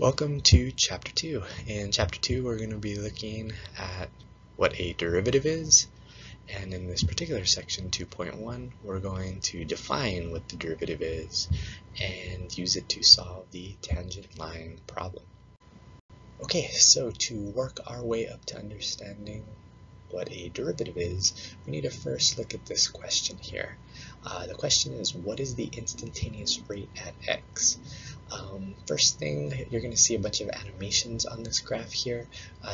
Welcome to Chapter 2. In Chapter 2, we're going to be looking at what a derivative is, and in this particular section, 2.1, we're going to define what the derivative is and use it to solve the tangent line problem. Okay, so to work our way up to understanding what a derivative is, we need to first look at this question here. The question is, what is the instantaneous rate at x? First thing, you're going to see a bunch of animations on this graph here.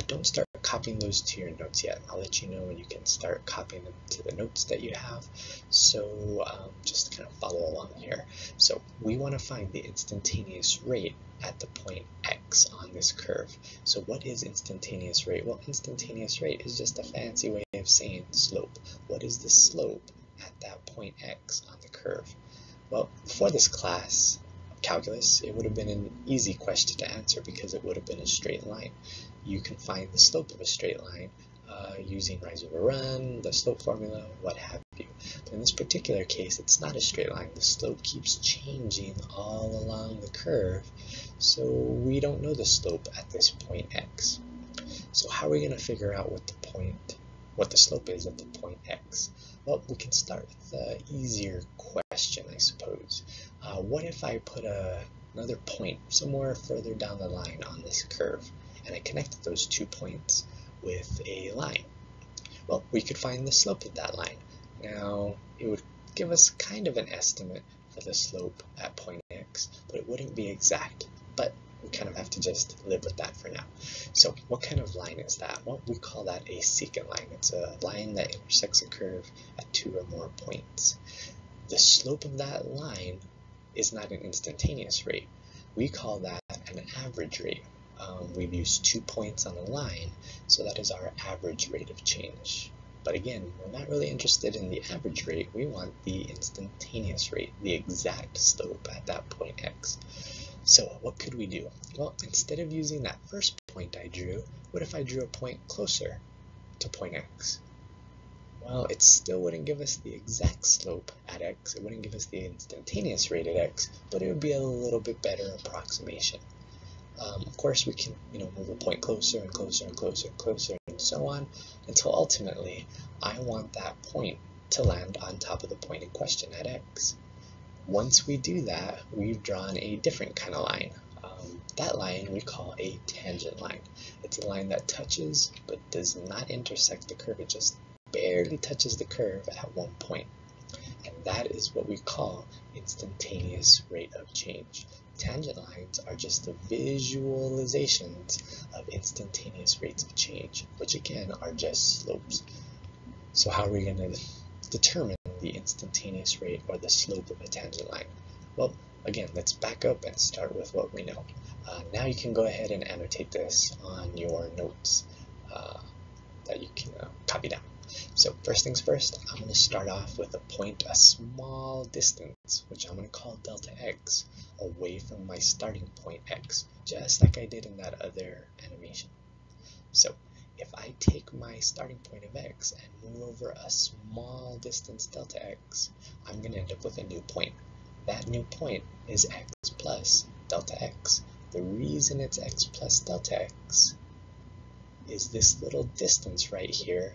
Don't start copying those to your notes yet. I'll let you know when you can start copying them to the notes that you have. So just kind of follow along here. So we want to find the instantaneous rate at the point x on this curve. So what is instantaneous rate? Well, instantaneous rate is just a fancy way of saying slope. What is the slope at that point x on the curve? Well, for this class, calculus, it would have been an easy question to answer because it would have been a straight line. You can find the slope of a straight line using rise over run, the slope formula, what have you. But in this particular case, it's not a straight line. The slope keeps changing all along the curve, so we don't know the slope at this point x. So how are we going to figure out what the slope is at the point x? Well, we can start with the easier question, I suppose. What if I put another point somewhere further down the line on this curve, and I connected those 2 points with a line? Well, we could find the slope of that line. Now, it would give us kind of an estimate for the slope at point x, but it wouldn't be exact. But we kind of have to just live with that for now. So what kind of line is that? Well, we call that a secant line. It's a line that intersects a curve at 2 or more points. The slope of that line is not an instantaneous rate. We call that an average rate. We've used 2 points on the line, so that is our average rate of change. But again, we're not really interested in the average rate. We want the instantaneous rate, the exact slope at that point x. So what could we do? Well, instead of using that first point I drew, what if I drew a point closer to point x? Well, it still wouldn't give us the exact slope at x. It wouldn't give us the instantaneous rate at x, but it would be a little bit better approximation. Of course, we can move a point closer and closer and closer and closer and so on until ultimately I want that point to land on top of the point in question at x. Once we do that, we've drawn a different kind of line. That line we call a tangent line. It's a line that touches but does not intersect the curve. It just barely touches the curve at one point. And that is what we call instantaneous rate of change. Tangent lines are just the visualizations of instantaneous rates of change, which again are just slopes. So how are we going to determine the instantaneous rate or the slope of a tangent line? Well, again, let's back up and start with what we know. Now you can go ahead and annotate this on your notes that you can copy down. So first things first, I'm going to start off with a point a small distance, which I'm going to call delta x, away from my starting point x, just like I did in that other animation. So if I take my starting point of x and move over a small distance delta x, I'm going to end up with a new point. That new point is x plus delta x. The reason it's x plus delta x is this little distance right here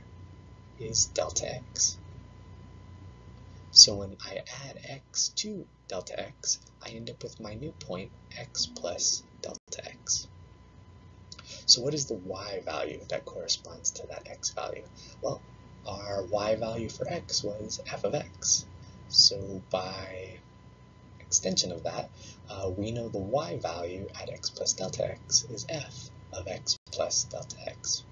is delta x. So when I add x to delta x, I end up with my new point, x plus delta x. So what is the y value that corresponds to that x value? Well, our y value for x was f of x. So by extension of that, we know the y value at x plus delta x is f of x plus delta x.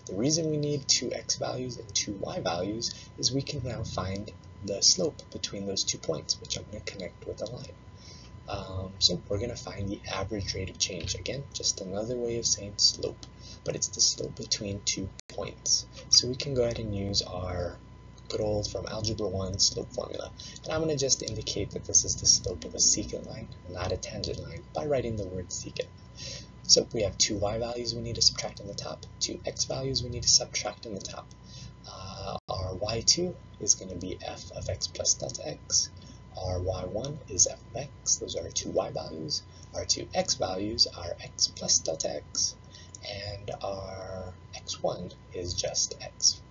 The reason we need 2 x values and 2 y values is we can now find the slope between those 2 points, which I'm going to connect with a line. So we're going to find the average rate of change. Again, just another way of saying slope, but it's the slope between 2 points. So we can go ahead and use our good old from Algebra 1 slope formula. And I'm going to just indicate that this is the slope of a secant line, not a tangent line, by writing the word secant. So we have 2 y values we need to subtract on the top, 2 x values we need to subtract on the top. Our y2 is going to be f of x plus delta x. Our y1 is f of x, those are our 2 y values. Our two x values are x plus delta x, and our x1 is just x.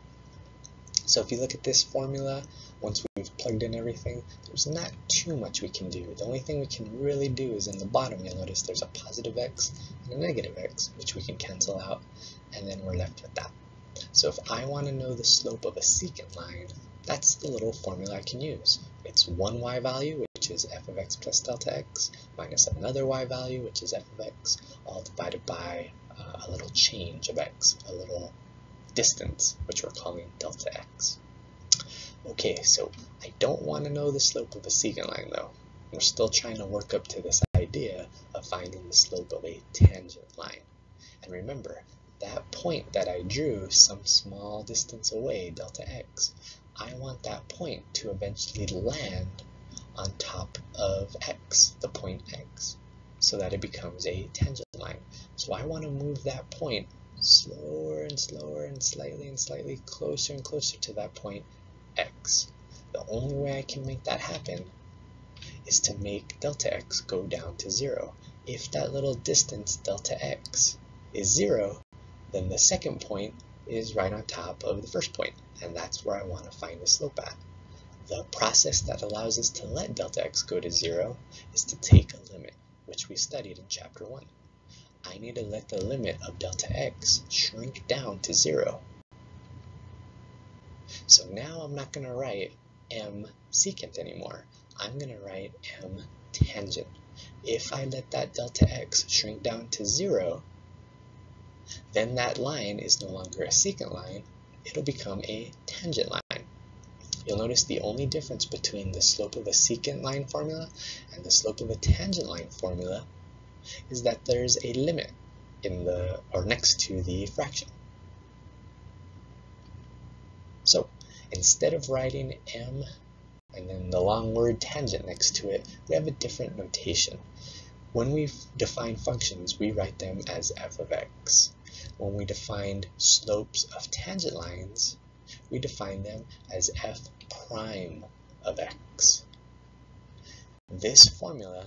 So if you look at this formula, once we've plugged in everything, there's not too much we can do. The only thing we can really do is in the bottom. You'll notice there's a positive x and a negative x, which we can cancel out, and then we're left with that. So if I want to know the slope of a secant line, that's the little formula I can use. It's one y value, which is f of x plus delta x, minus another y value, which is f of x, all divided by a little change of x, a little distance, which we're calling delta x. Okay, so I don't want to know the slope of a secant line though. We're still trying to work up to this idea of finding the slope of a tangent line. And remember, that point that I drew some small distance away, delta x, I want that point to eventually land on top of x, the point x, so that it becomes a tangent line. So I want to move that point slower and slower and slightly closer and closer to that point x. The only way I can make that happen is to make delta x go down to 0. If that little distance delta x is 0, then the second point is right on top of the first point, and that's where I want to find the slope at. The process that allows us to let delta x go to 0 is to take a limit, which we studied in chapter 1. I need to let the limit of delta x shrink down to 0. So now I'm not going to write m secant anymore. I'm going to write m tangent. If I let that delta x shrink down to 0, then that line is no longer a secant line, it'll become a tangent line. You'll notice the only difference between the slope of a secant line formula and the slope of a tangent line formula is that there's a limit in the, or next to the fraction. So instead of writing m and then the long word tangent next to it, we have a different notation. When we define functions, we write them as f of x. When we define slopes of tangent lines, we define them as f prime of x. This formula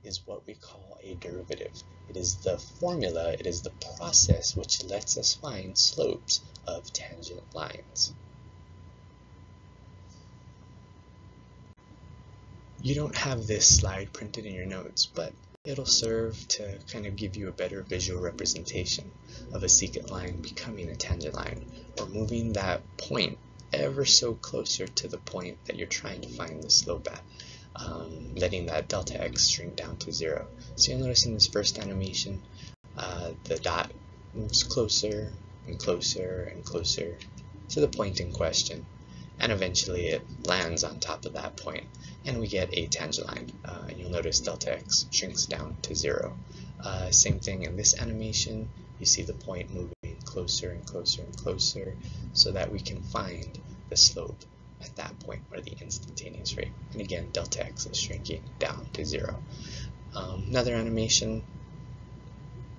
is what we call a derivative. It is the formula, it is the process which lets us find slopes of tangent lines. You don't have this slide printed in your notes, but it'll serve to kind of give you a better visual representation of a secant line becoming a tangent line, or moving that point ever so closer to the point that you're trying to find the slope at, letting that delta x shrink down to 0. So you'll notice in this first animation, the dot moves closer and closer and closer to the point in question, and eventually it lands on top of that point, and we get a tangent line. And you'll notice delta x shrinks down to 0. Same thing in this animation, you see the point moving closer and closer and closer so that we can find the slope at that point, or the instantaneous rate. And again, delta x is shrinking down to 0. Another animation,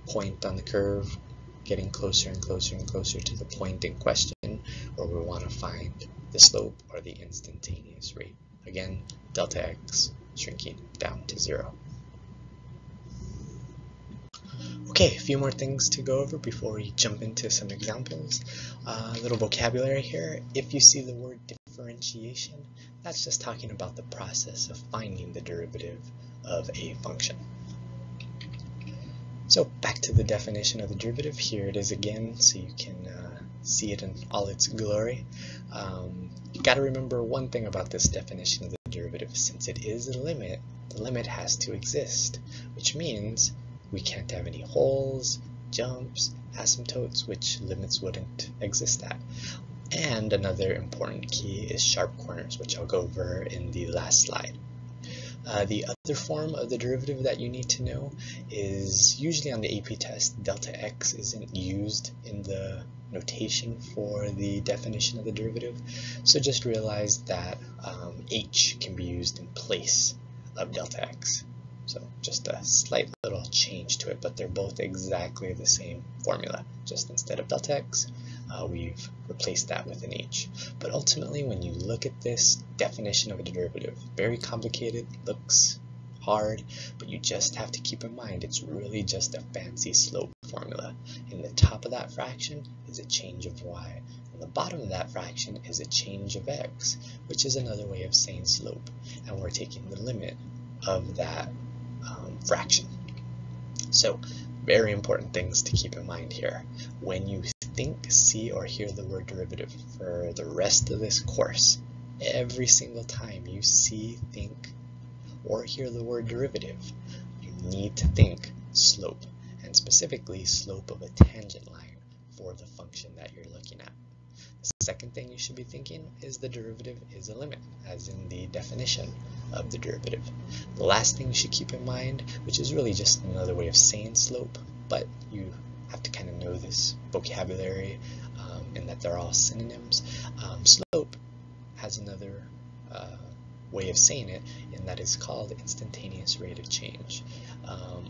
point on the curve getting closer and closer and closer to the point in question where we want to find the slope or the instantaneous rate. Again, delta x shrinking down to 0. Okay, a few more things to go over before we jump into some examples. A little vocabulary here. If you see the word differentiation, that's just talking about the process of finding the derivative of a function. So back to the definition of the derivative. Here it is again, so you can see it in all its glory. You got to remember one thing about this definition of the derivative. Since it is a limit, the limit has to exist, which means we can't have any holes, jumps, asymptotes, which limits wouldn't exist at. And another important key is sharp corners, which I'll go over in the last slide. The other form of the derivative that you need to know is usually on the AP test, delta x isn't used in the notation for the definition of the derivative. So just realize that h can be used in place of delta x. So just a slight little change to it, but they're both exactly the same formula. Just instead of delta x, we've replaced that with an h. But ultimately, when you look at this definition of a derivative, very complicated, looks hard, but you just have to keep in mind it's really just a fancy slope formula. In the top of that fraction is a change of y. And the bottom of that fraction is a change of x, which is another way of saying slope. And we're taking the limit of that fraction. So, very important things to keep in mind here. When you think, see, or hear the word derivative for the rest of this course, every single time you see, think, or hear the word derivative, you need to think slope, and specifically slope of a tangent line for the function that you're looking at. The second thing you should be thinking is the derivative is a limit, as in the definition of the derivative. The last thing you should keep in mind, which is really just another way of saying slope, but you have to kind of know this vocabulary and that they're all synonyms. Slope has another way of saying it, and that is called instantaneous rate of change.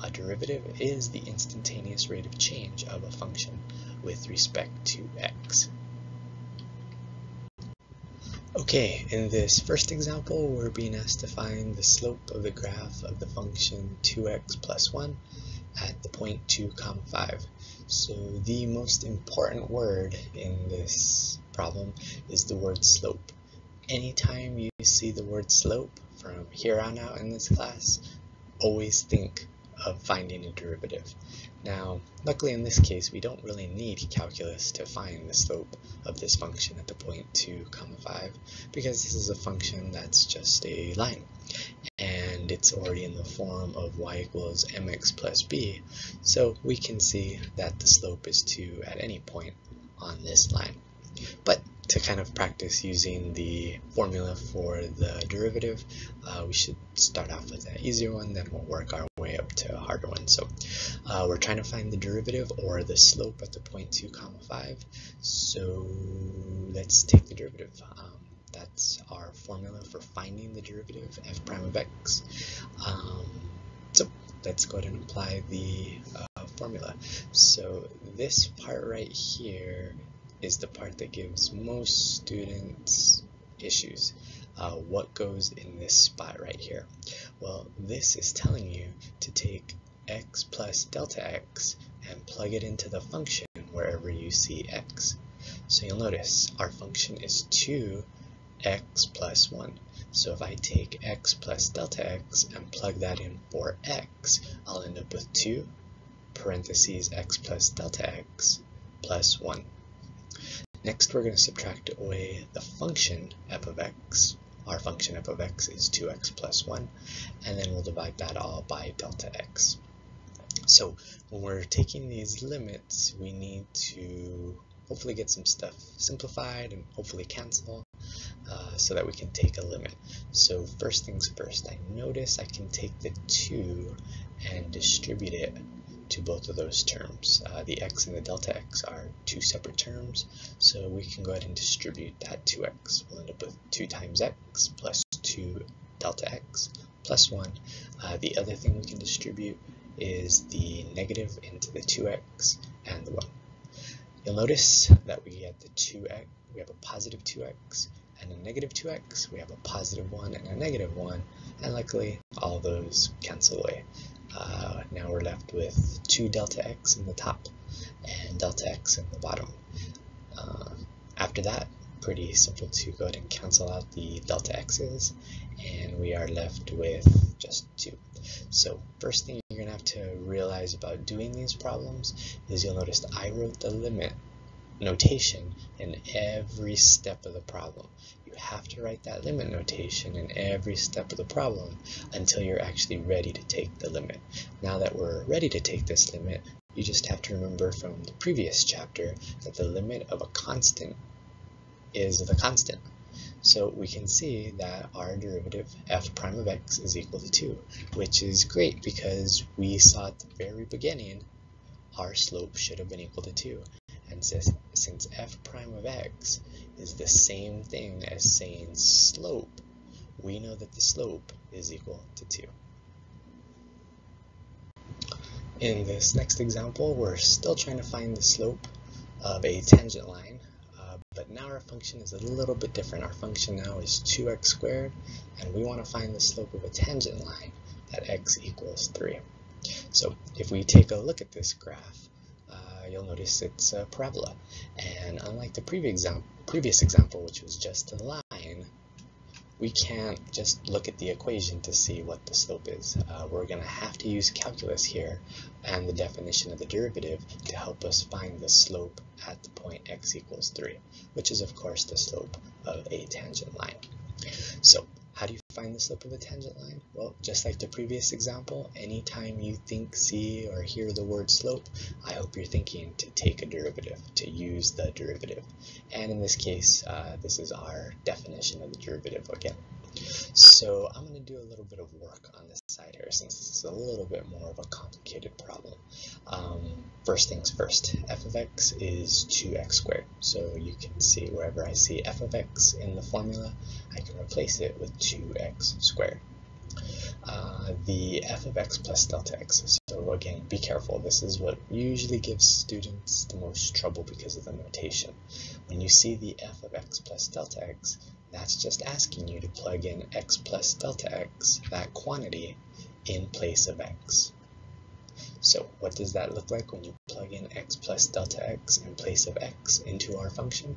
A derivative is the instantaneous rate of change of a function with respect to x. Okay, in this first example, we're being asked to find the slope of the graph of the function 2x plus 1 at the point 2, 5. So the most important word in this problem is the word slope. Anytime you see the word slope from here on out in this class, always think of finding a derivative. Now, luckily in this case, we don't really need calculus to find the slope of this function at the point 2, 5, because this is a function that's just a line, and it's already in the form of y equals mx plus b, so we can see that the slope is 2 at any point on this line. But to kind of practice using the formula for the derivative, we should start off with an easier one, then we'll work our way up to a harder one. So we're trying to find the derivative or the slope at the point 2, 5. So let's take the derivative. That's our formula for finding the derivative, f prime of x. So let's go ahead and apply the formula. So this part right here is the part that gives most students issues. What goes in this spot right here? Well, this is telling you to take x plus delta x and plug it into the function wherever you see x. So you'll notice our function is 2x plus 1. So if I take x plus delta x and plug that in for x, I'll end up with 2 parentheses x plus delta x plus 1. Next, we're going to subtract away the function f of x. Our function f of x is 2x plus 1, and then we'll divide that all by delta x. So when we're taking these limits, we need to hopefully get some stuff simplified and hopefully cancel so that we can take a limit. So first things first, I notice I can take the 2 and distribute it to both of those terms. The x and the delta x are two separate terms, so we can go ahead and distribute that 2x. We'll end up with 2 times x plus 2 delta x plus 1. The other thing we can distribute is the negative into the 2x and the 1. You'll notice that we get the 2x, we have a positive 2x and a negative 2x, we have a positive 1 and a negative 1, and luckily all those cancel away. Now we're left with 2 delta x in the top and delta x in the bottom. After that, pretty simple to go ahead and cancel out the delta x's, and we are left with just 2. So first thing you're going to have to realize about doing these problems is you'll notice that I wrote the limit notation in every step of the problem. You have to write that limit notation in every step of the problem until you're actually ready to take the limit. Now that we're ready to take this limit, you just have to remember from the previous chapter that the limit of a constant is the constant. So we can see that our derivative f prime of x is equal to 2, which is great because we saw at the very beginning our slope should have been equal to 2. And since f prime of x is the same thing as saying slope, we know that the slope is equal to 2. In this next example, we're still trying to find the slope of a tangent line, but now our function is a little bit different. Our function now is 2x squared, and we want to find the slope of a tangent line, at x equals 3. So if we take a look at this graph, you'll notice it's a parabola. And unlike the previous example, which was just a line, we can't just look at the equation to see what the slope is. We're going to have to use calculus here and the definition of the derivative to help us find the slope at the point x equals 3, which is of course the slope of a tangent line. So how do you find the slope of a tangent line? Well, just like the previous example, anytime you think, see, or hear the word slope, I hope you're thinking to take a derivative, to use the derivative. And in this case, this is our definition of the derivative again. So I'm going to do a little bit of work on this side here, since this is a little bit more of a complicated problem. First things first, f of x is 2x squared. So you can see wherever I see f of x in the formula, I can replace it with 2x squared. The f of x plus delta x. So again, be careful. This is what usually gives students the most trouble because of the notation. When you see the f of x plus delta x, that's just asking you to plug in x plus delta x, that quantity, in place of x. So what does that look like when you plug in x plus delta x in place of x into our function?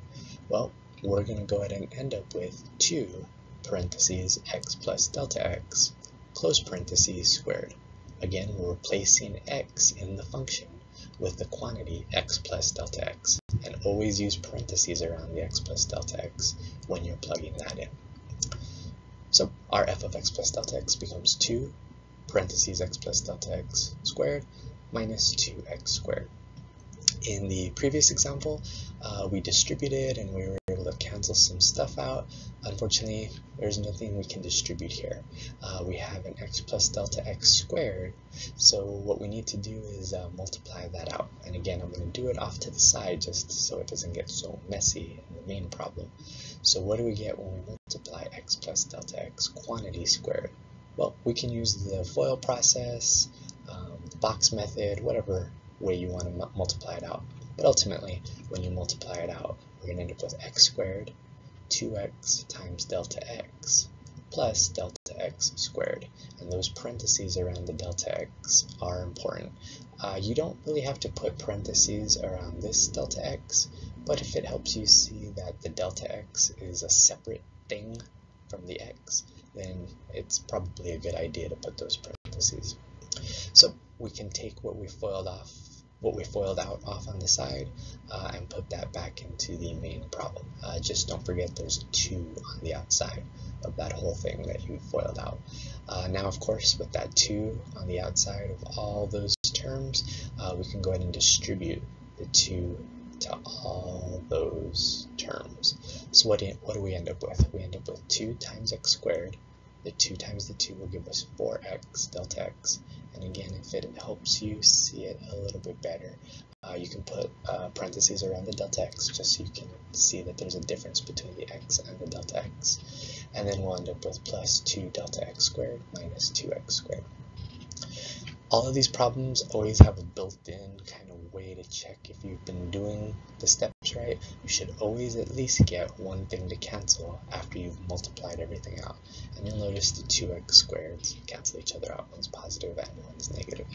Well, we're going to go ahead and end up with 2 parentheses x plus delta x close parentheses squared. Again, we're replacing x in the function with the quantity x plus delta x, and always use parentheses around the x plus delta x when you're plugging that in. So our f of x plus delta x becomes 2 parentheses x plus delta x squared minus 2x squared. In the previous example, we distributed and we were able to cancel some stuff out. Unfortunately, there's nothing we can distribute here. We have an x plus delta x squared, so what we need to do is multiply that out. And again, I'm going to do it off to the side just so it doesn't get so messy in the main problem. So what do we get when we multiply x plus delta x quantity squared? Well, we can use the FOIL process, the box method, whatever way you want to multiply it out. But ultimately, when you multiply it out, we're going to end up with x squared, 2x times delta x, plus delta x squared. And those parentheses around the delta x are important. You don't really have to put parentheses around this delta x, but if it helps you see that the delta x is a separate thing from the x, then it's probably a good idea to put those parentheses. So we can take what we foiled out off on the side and put that back into the main problem. Just don't forget there's a 2 on the outside of that whole thing that you foiled out. Now, of course, with that 2 on the outside of all those terms, we can go ahead and distribute the 2 to all those terms. So what do we end up with? We end up with 2 times x squared. The 2 times the 2 will give us 4x delta x. And again, if it helps you see it a little bit better, you can put parentheses around the delta x just so you can see that there's a difference between the x and the delta x. And then we'll end up with plus 2 delta x squared minus 2x squared. All of these problems always have a built-in kind of way to check if you've been doing the steps right. You should always at least get one thing to cancel after you've multiplied everything out. And you'll notice the 2x squareds cancel each other out. One's positive and one's negative.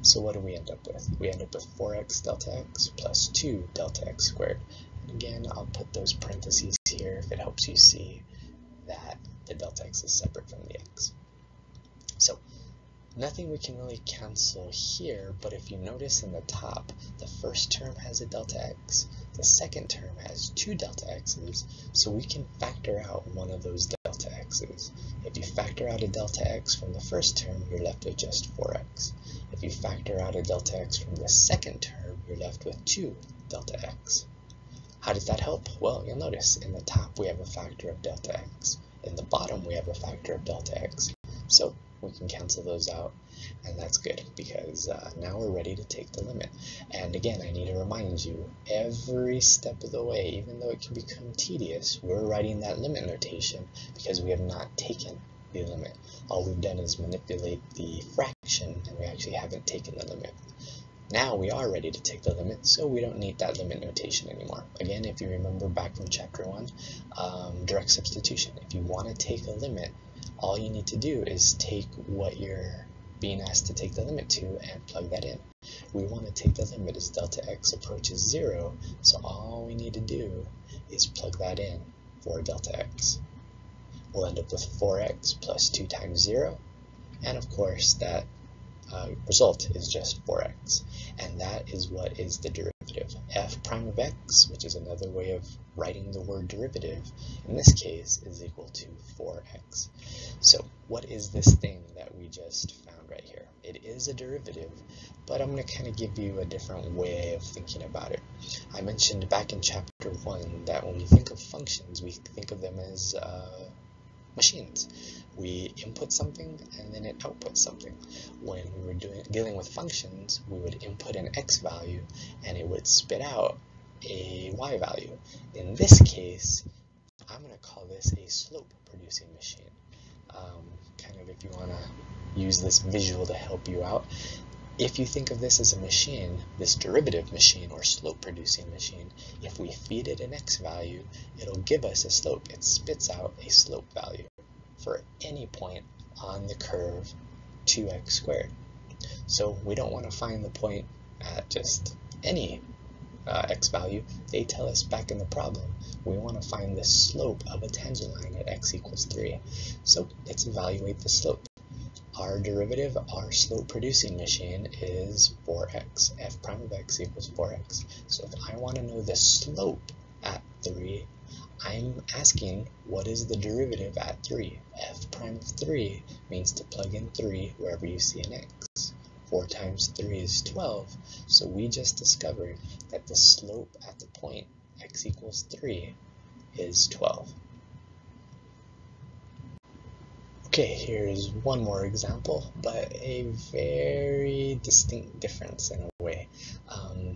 So what do we end up with? We end up with 4x delta x plus 2 delta x squared. And again, I'll put those parentheses here if it helps you see that the delta x is separate from the x. So nothing we can really cancel here, but if you notice in the top, the first term has a delta x, the second term has 2 delta x's, so we can factor out one of those delta x's. If you factor out a delta x from the first term, you're left with just 4x. If you factor out a delta x from the second term, you're left with 2 delta x. How does that help? Well, you'll notice in the top we have a factor of delta x. In the bottom we have a factor of delta x. So we can cancel those out, and that's good because now we're ready to take the limit. And again, I need to remind you, every step of the way, even though it can become tedious, we're writing that limit notation because we have not taken the limit. All we've done is manipulate the fraction, and we actually haven't taken the limit. Now we are ready to take the limit, so we don't need that limit notation anymore. Again, if you remember back from chapter 1, direct substitution. If you want to take a limit, all you need to do is take what your being asked to take the limit to and plug that in. We want to take the limit as delta x approaches 0, so all we need to do is plug that in for delta x. We'll end up with 4x plus 2 times 0, and of course that result is just 4x, and that is what is the derivative. F prime of x, which is another way of writing the word derivative, in this case is equal to 4x. So what is this thing that we just found right here? It is a derivative, but I'm going to kind of give you a different way of thinking about it. I mentioned back in chapter 1 that when we think of functions, we think of them as machines. We input something and then it outputs something. When we were dealing with functions, we would input an x value and it would spit out a y value. In this case, I'm going to call this a slope producing machine. Kind of if you want to use this visual to help you out, if you think of this as a machine, this derivative machine or slope producing machine, if we feed it an x value, it'll give us a slope. It spits out a slope value for any point on the curve 2x squared. So we don't want to find the point at just any x value. They tell us back in the problem we want to find the slope of a tangent line at x equals 3. So let's evaluate the slope. Our derivative, our slope producing machine, is 4x. F prime of x equals 4x. So if I want to know the slope at 3, I'm asking what is the derivative at 3. F prime of 3 means to plug in 3 wherever you see an x. 4 times 3 is 12, so we just discovered that the slope at the point x equals 3 is 12. Okay, here's one more example, but a very distinct difference in a way.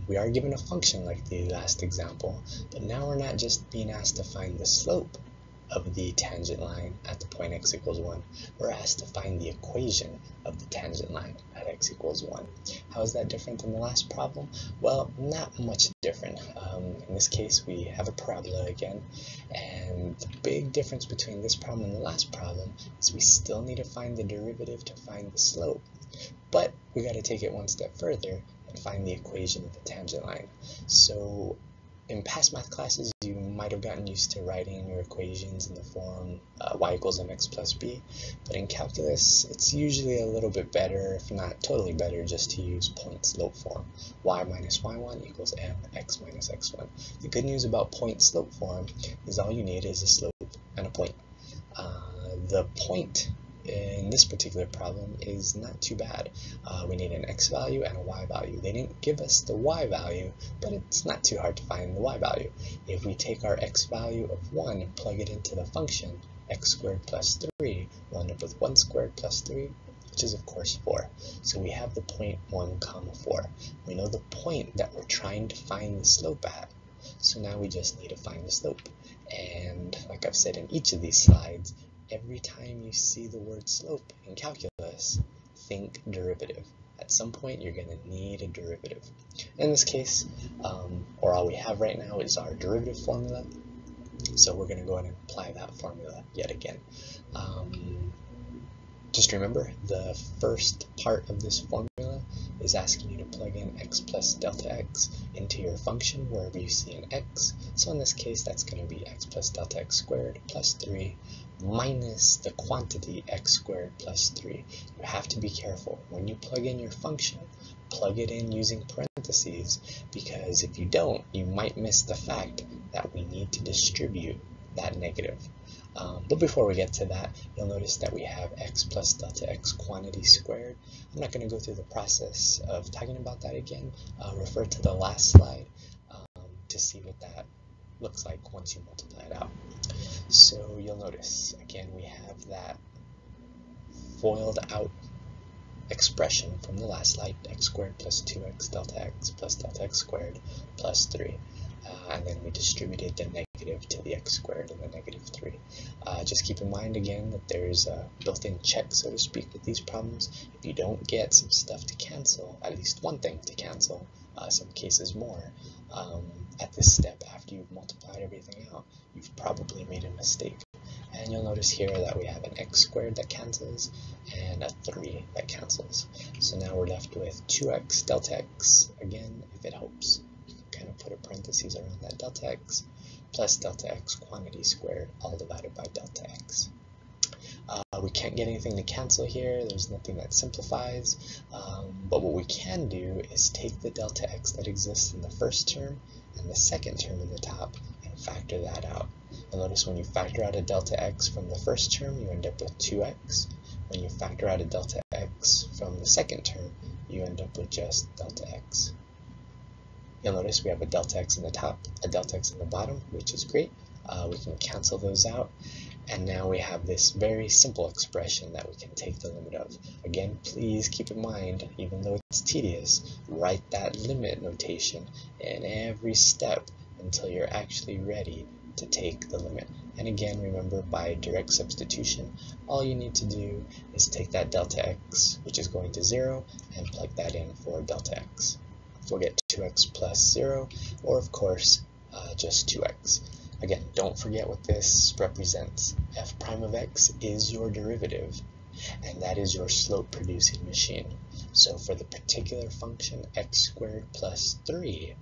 We are given a function like the last example, but now we're not just being asked to find the slope of the tangent line at the point x equals 1. We're asked to find the equation of the tangent line at x equals 1. How is that different than the last problem? Well, not much different. In this case, we have a parabola again, and the big difference between this problem and the last problem is we still need to find the derivative to find the slope, but we got to take it one step further and find the equation of the tangent line. So in past math classes, you might have gotten used to writing your equations in the form y equals mx plus b, but in calculus, it's usually a little bit better, if not totally better, just to use point slope form. Y minus y1 equals mx minus x1. The good news about point slope form is all you need is a slope and a point. The point in this particular problem is not too bad. We need an x value and a y value. They didn't give us the y value, but it's not too hard to find the y value. If we take our x value of 1 and plug it into the function x squared plus 3, we'll end up with 1 squared plus 3, which is of course 4. So we have the point 1 comma 4. We know the point that we're trying to find the slope at, so now we just need to find the slope. And like I've said in each of these slides, every time you see the word slope in calculus, think derivative. At some point, you're going to need a derivative. In this case, or all we have right now is our derivative formula. So we're going to go ahead and apply that formula yet again. Just remember, the first part of this formula is asking you to plug in x plus delta x into your function wherever you see an x. So in this case, that's going to be x plus delta x squared plus 3 minus the quantity x squared plus 3. You have to be careful. When you plug in your function, plug it in using parentheses, because if you don't, you might miss the fact that we need to distribute that negative. But before we get to that, you'll notice that we have x plus delta x quantity squared. I'm not going to go through the process of talking about that again. Refer to the last slide to see what that looks like once you multiply it out. So you'll notice, again, we have that foiled out expression from the last slide, x squared plus 2x delta x plus delta x squared plus 3. And then we distributed the negative to the x squared and the negative 3. Just keep in mind again that there's a built-in check, so to speak, with these problems. If you don't get some stuff to cancel, at least one thing to cancel, some cases more, at this step after you've multiplied everything out, you've probably made a mistake. And you'll notice here that we have an x squared that cancels and a 3 that cancels. So now we're left with 2x delta x. Again, if it helps, you can kind of put a parentheses around that delta x, plus delta x quantity squared, all divided by delta x. We can't get anything to cancel here. There's nothing that simplifies. But what we can do is take the delta x that exists in the first term and the second term in the top and factor that out. You'll notice when you factor out a delta x from the first term, you end up with 2x. When you factor out a delta x from the second term, you end up with just delta x. You'll notice we have a delta x in the top, a delta x in the bottom, which is great. We can cancel those out. And now we have this very simple expression that we can take the limit of. Again, please keep in mind, even though it's tedious, write that limit notation in every step until you're actually ready to take the limit. And again, remember, by direct substitution, all you need to do is take that delta x, which is going to 0, and plug that in for delta x. We'll get 2x plus 0, or of course, just 2x. Again, don't forget what this represents. F prime of x is your derivative, and that is your slope-producing machine. So for the particular function x squared plus 3,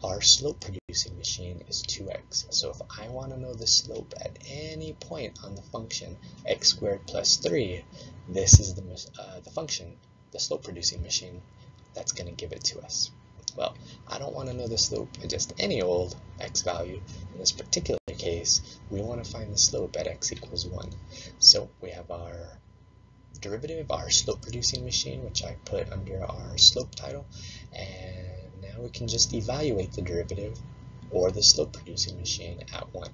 our slope-producing machine is 2x. So if I want to know the slope at any point on the function x squared plus 3, this is the function, the slope-producing machine, that's going to give it to us. Well, I don't want to know the slope at just any old x value. In this particular case, we want to find the slope at x equals 1. So we have our derivative, our slope-producing machine, which I put under our slope title, and now we can just evaluate the derivative or the slope-producing machine at 1.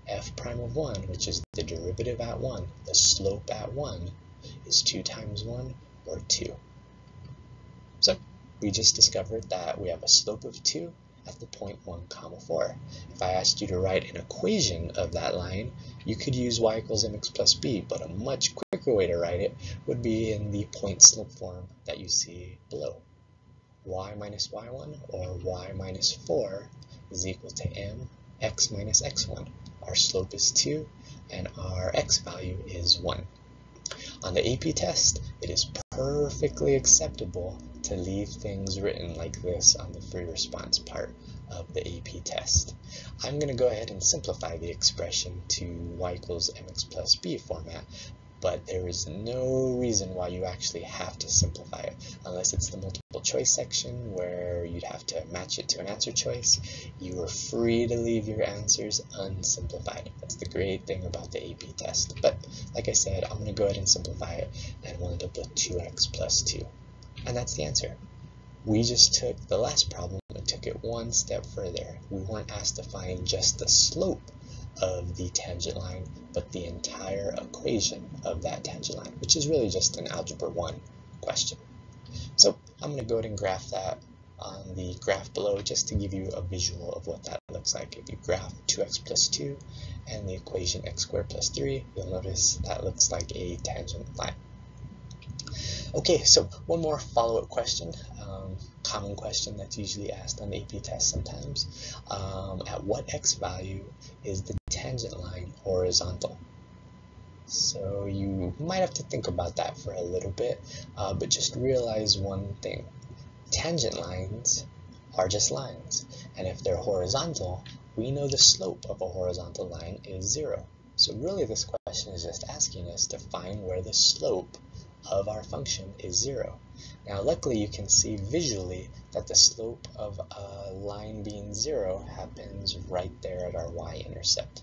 F prime of 1, which is the derivative at 1, the slope at 1, is 2 times 1, or 2. So we just discovered that we have a slope of 2 at the point 1, 4. If I asked you to write an equation of that line, you could use y equals mx plus b, but a much quicker way to write it would be in the point slope form that you see below. Y minus y1, or y minus 4, is equal to mx minus x1. Our slope is 2, and our x value is 1. On the AP test, it is perfectly acceptable to leave things written like this on the free response part of the AP test. I'm going to go ahead and simplify the expression to y equals mx plus b format, but there is no reason why you actually have to simplify it, unless it's the multiple choice section where you'd have to match it to an answer choice. You are free to leave your answers unsimplified. That's the great thing about the AP test. But like I said, I'm going to go ahead and simplify it, and we'll end up with 2x plus 2. And that's the answer. We just took the last problem and took it one step further. We weren't asked to find just the slope of the tangent line, but the entire equation of that tangent line, which is really just an Algebra 1 question. So I'm going to go ahead and graph that on the graph below just to give you a visual of what that looks like. If you graph 2x plus 2 and the equation x squared plus 3, you'll notice that looks like a tangent line. Okay, so one more follow-up question, common question that's usually asked on the AP test sometimes. At what x value is the tangent line horizontal? So you might have to think about that for a little bit, but just realize one thing. Tangent lines are just lines, and if they're horizontal, we know the slope of a horizontal line is 0. So really this question is just asking us to find where the slope of our function is 0. Now luckily you can see visually that the slope of a line being 0 happens right there at our y-intercept.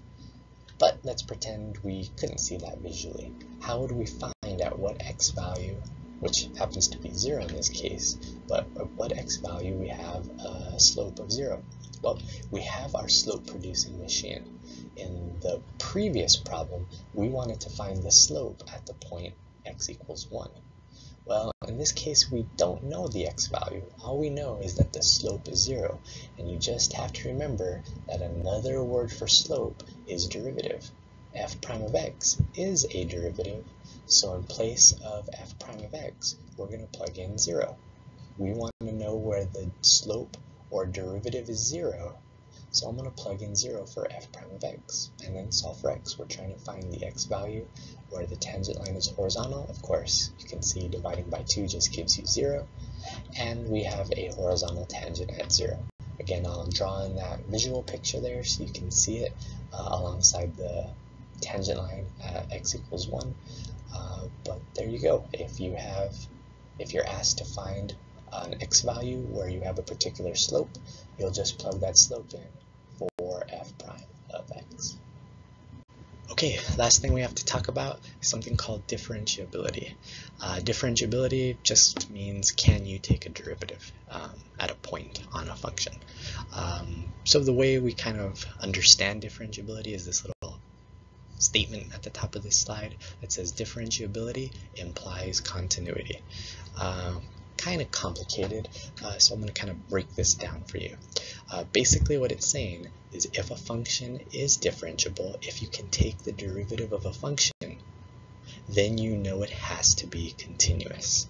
But let's pretend we couldn't see that visually. How would we find at what x value, which happens to be 0 in this case, but at what x value we have a slope of 0? Well, we have our slope-producing machine. In the previous problem, we wanted to find the slope at the point x equals 1. Well, in this case, we don't know the x value. All we know is that the slope is 0, and you just have to remember that another word for slope is derivative. F prime of x is a derivative, so in place of f prime of x, we're going to plug in 0. We want to know where the slope or derivative is 0, So I'm going to plug in 0 for f prime of x, and then solve for x. We're trying to find the x value where the tangent line is horizontal. Of course, you can see dividing by 2 just gives you 0, and we have a horizontal tangent at 0. Again, I'll draw in that visual picture there so you can see it alongside the tangent line at x equals 1. But there you go. If you're asked to find an x value where you have a particular slope, you'll just plug that slope in for f prime of x. Okay, last thing we have to talk about is something called differentiability. Differentiability just means can you take a derivative at a point on a function. So the way we kind of understand differentiability is this little statement at the top of this slide that says differentiability implies continuity. Kind of complicated, so I'm going to kind of break this down for you. Basically what it's saying is if a function is differentiable, if you can take the derivative of a function, then you know it has to be continuous.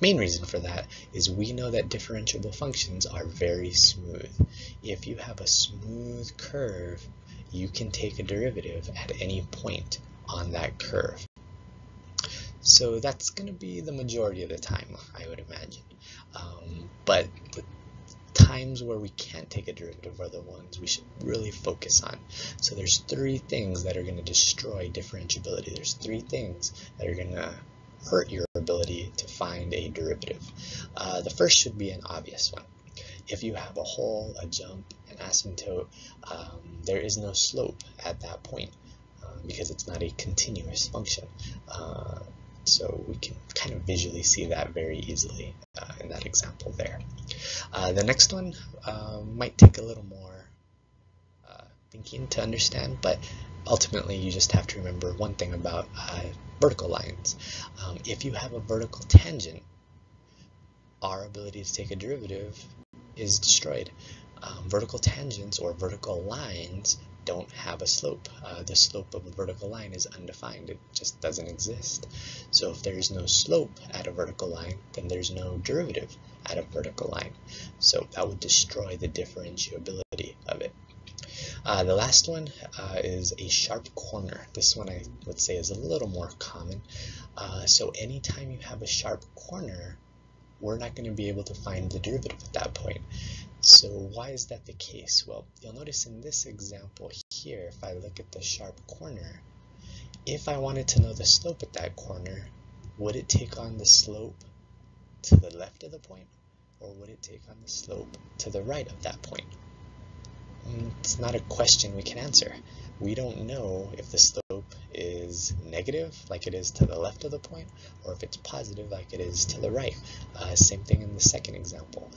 Main reason for that is we know that differentiable functions are very smooth. If you have a smooth curve, you can take a derivative at any point on that curve. So that's going to be the majority of the time, I would imagine. But the times where we can't take a derivative are the ones we should really focus on. So there's 3 things that are going to destroy differentiability. There's 3 things that are going to hurt your ability to find a derivative. The first should be an obvious one. If you have a hole, a jump, an asymptote, there is no slope at that point because it's not a continuous function. So we can kind of visually see that very easily in that example there. The next one might take a little more thinking to understand, but ultimately you just have to remember one thing about vertical lines. If you have a vertical tangent, our ability to take a derivative is destroyed. Vertical tangents or vertical lines don't have a slope. The slope of a vertical line is undefined. It just doesn't exist. So if there's no slope at a vertical line, then there's no derivative at a vertical line. So that would destroy the differentiability of it. The last one is a sharp corner. This one I would say is a little more common. So anytime you have a sharp corner, we're not going to be able to find the derivative at that point. So why is that the case? Well, you'll notice in this example here, if I look at the sharp corner, if I wanted to know the slope at that corner, would it take on the slope to the left of the point, or would it take on the slope to the right of that point? It's not a question we can answer. We don't know if the slope is negative, like it is to the left of the point, or if it's positive, like it is to the right. Same thing in the second example.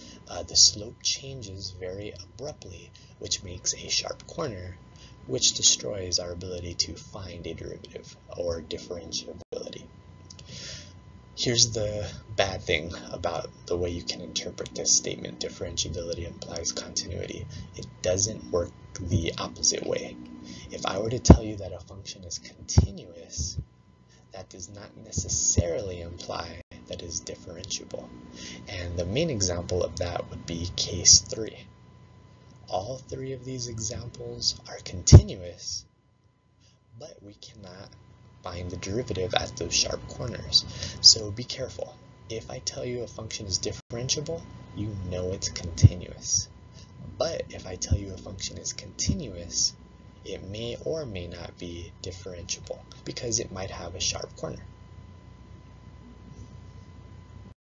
The slope changes very abruptly, which makes a sharp corner, which destroys our ability to find a derivative or differentiability. Here's the bad thing about the way you can interpret this statement, differentiability implies continuity. It doesn't work the opposite way. If I were to tell you that a function is continuous, that does not necessarily imply that it is differentiable. And the main example of that would be case 3. All 3 of these examples are continuous, but we cannot find the derivative at those sharp corners. So be careful. If I tell you a function is differentiable, you know it's continuous. But if I tell you a function is continuous, it may or may not be differentiable because it might have a sharp corner.